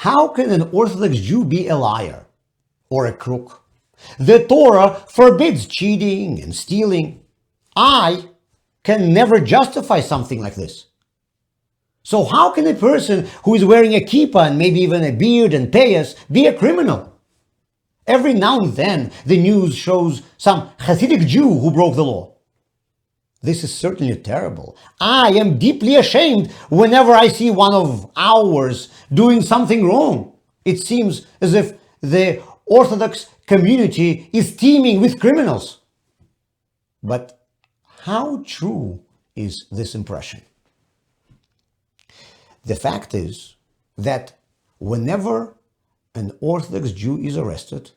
How can an Orthodox Jew be a liar or a crook? The Torah forbids cheating and stealing. I can never justify something like this. So how can a person who is wearing a kippah and maybe even a beard and payas be a criminal? Every now and then the news shows some Hasidic Jew who broke the law. This is certainly terrible. I am deeply ashamed whenever I see one of ours doing something wrong. It seems as if the Orthodox community is teeming with criminals. But how true is this impression? The fact is that whenever an Orthodox Jew is arrested,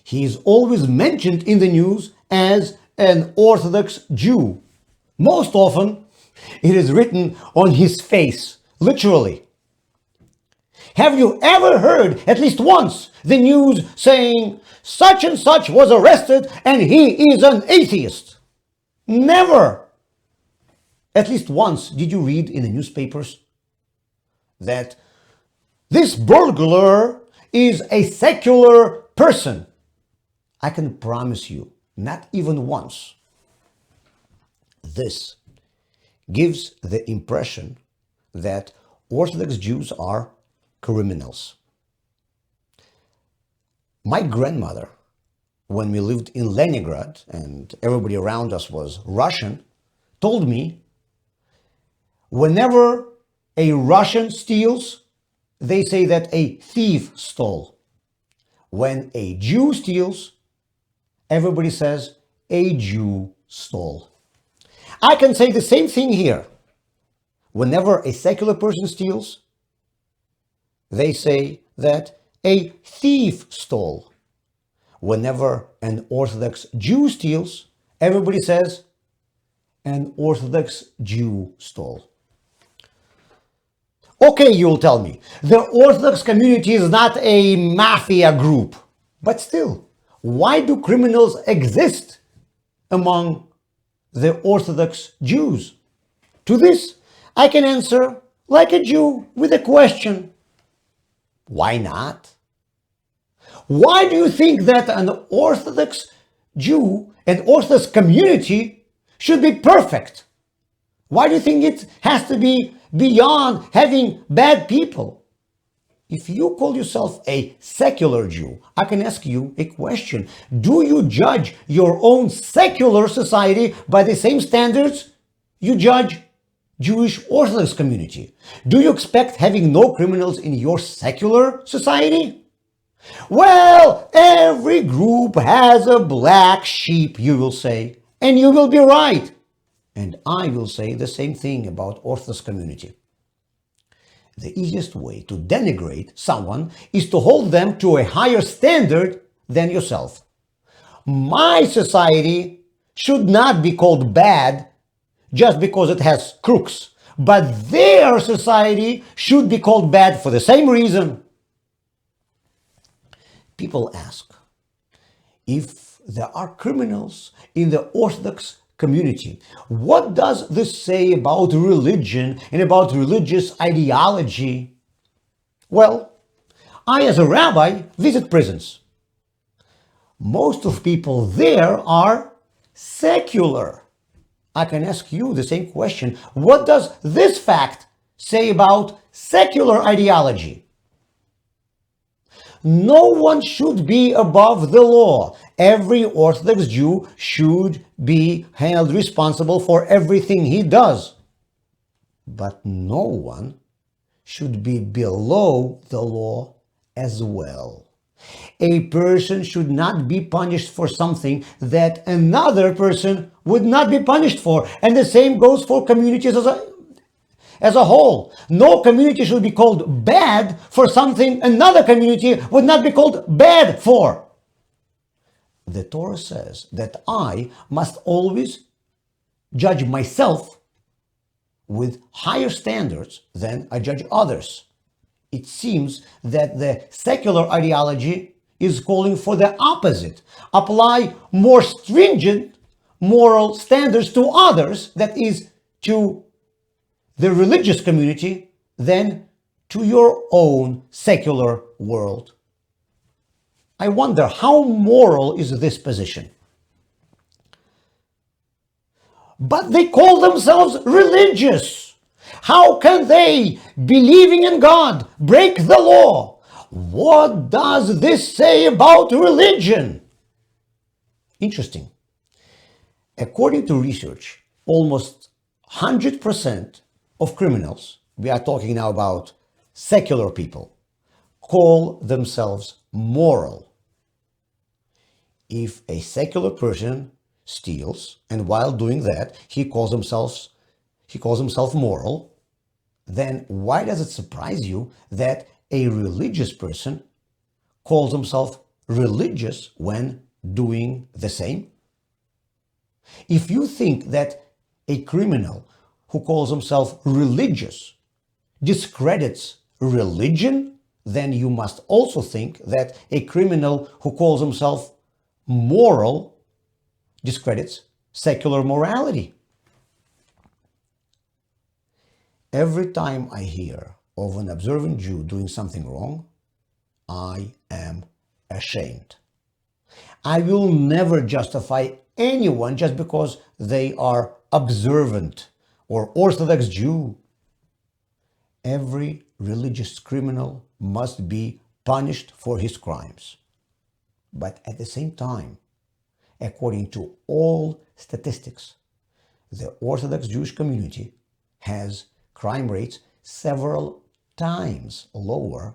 he is always mentioned in the news as an Orthodox Jew. Most often, it is written on his face, literally. Have you ever heard, at least once, the news saying, such and such was arrested and he is an atheist? Never! At least once did you read in the newspapers that this burglar is a secular person? I can promise you, not even once. This gives the impression that Orthodox Jews are criminals. My grandmother, when we lived in Leningrad and everybody around us was Russian, told me whenever a Russian steals, they say that a thief stole. When a Jew steals, everybody says a Jew stole. I can say the same thing here. Whenever a secular person steals, they say that a thief stole. Whenever an Orthodox Jew steals, everybody says an Orthodox Jew stole. Okay, you'll tell me, the Orthodox community is not a mafia group. But still, why do criminals exist among the Orthodox Jews? To this, I can answer like a Jew with a question. Why not? Why do you think that an Orthodox Jew, an Orthodox community, should be perfect? Why do you think it has to be beyond having bad people? If you call yourself a secular Jew, I can ask you a question. Do you judge your own secular society by the same standards you judge Jewish Orthodox community? Do you expect having no criminals in your secular society? Well, every group has a black sheep, you will say, and you will be right. And I will say the same thing about Orthodox community. The easiest way to denigrate someone is to hold them to a higher standard than yourself. My society should not be called bad just because it has crooks, but their society should be called bad for the same reason. People ask, if there are criminals in the Orthodox community, what does this say about religion and about religious ideology? Well, I as a rabbi visit prisons. Most of people there are secular. I can ask you the same question. What does this fact say about secular ideology? No one should be above the law. Every Orthodox Jew should be held responsible for everything he does. But no one should be below the law as well. A person should not be punished for something that another person would not be punished for. And the same goes for communities as a whole. No community should be called bad for something another community would not be called bad for. The Torah says that I must always judge myself with higher standards than I judge others. It seems that the secular ideology is calling for the opposite. Apply more stringent moral standards to others, that is, to the religious community, than to your own secular world. I wonder, how moral is this position? But they call themselves religious. How can they, believing in God, break the law? What does this say about religion? Interesting. According to research, almost 100% of criminals, we are talking now about secular people, call themselves moral. If a secular person steals, and while doing that, he calls himself moral, then why does it surprise you that a religious person calls himself religious when doing the same? If you think that a criminal who calls himself religious discredits religion, then you must also think that a criminal who calls himself moral discredits secular morality. Every time I hear of an observant Jew doing something wrong, I am ashamed. I will never justify anyone just because they are observant or Orthodox Jew. Every religious criminal must be punished for his crimes. But at the same time, according to all statistics, the Orthodox Jewish community has crime rates several times lower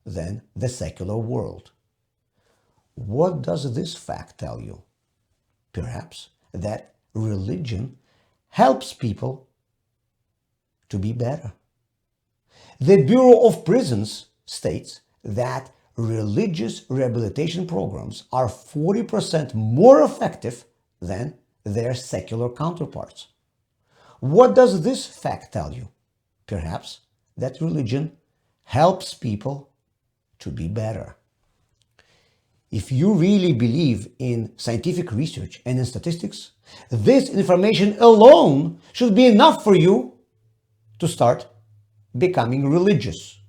than the secular world. What does this fact tell you? Perhaps that religion helps people to be better. The Bureau of Prisons states that religious rehabilitation programs are 40% more effective than their secular counterparts. What does this fact tell you? Perhaps that religion helps people to be better. If you really believe in scientific research and in statistics, this information alone should be enough for you to start becoming religious.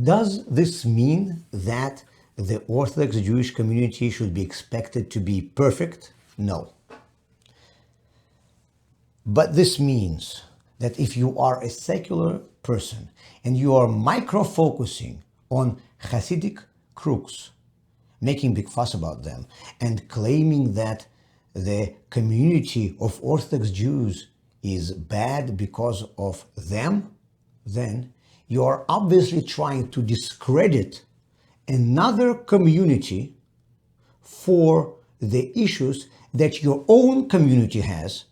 Does this mean that the Orthodox Jewish community should be expected to be perfect? No. But this means that if you are a secular person and you are micro-focusing on Hasidic crooks, making big fuss about them, and claiming that the community of Orthodox Jews is bad because of them, then you are obviously trying to discredit another community for the issues that your own community has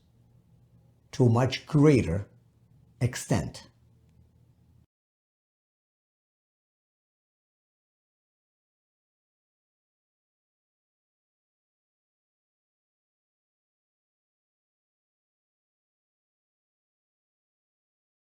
to a much greater extent.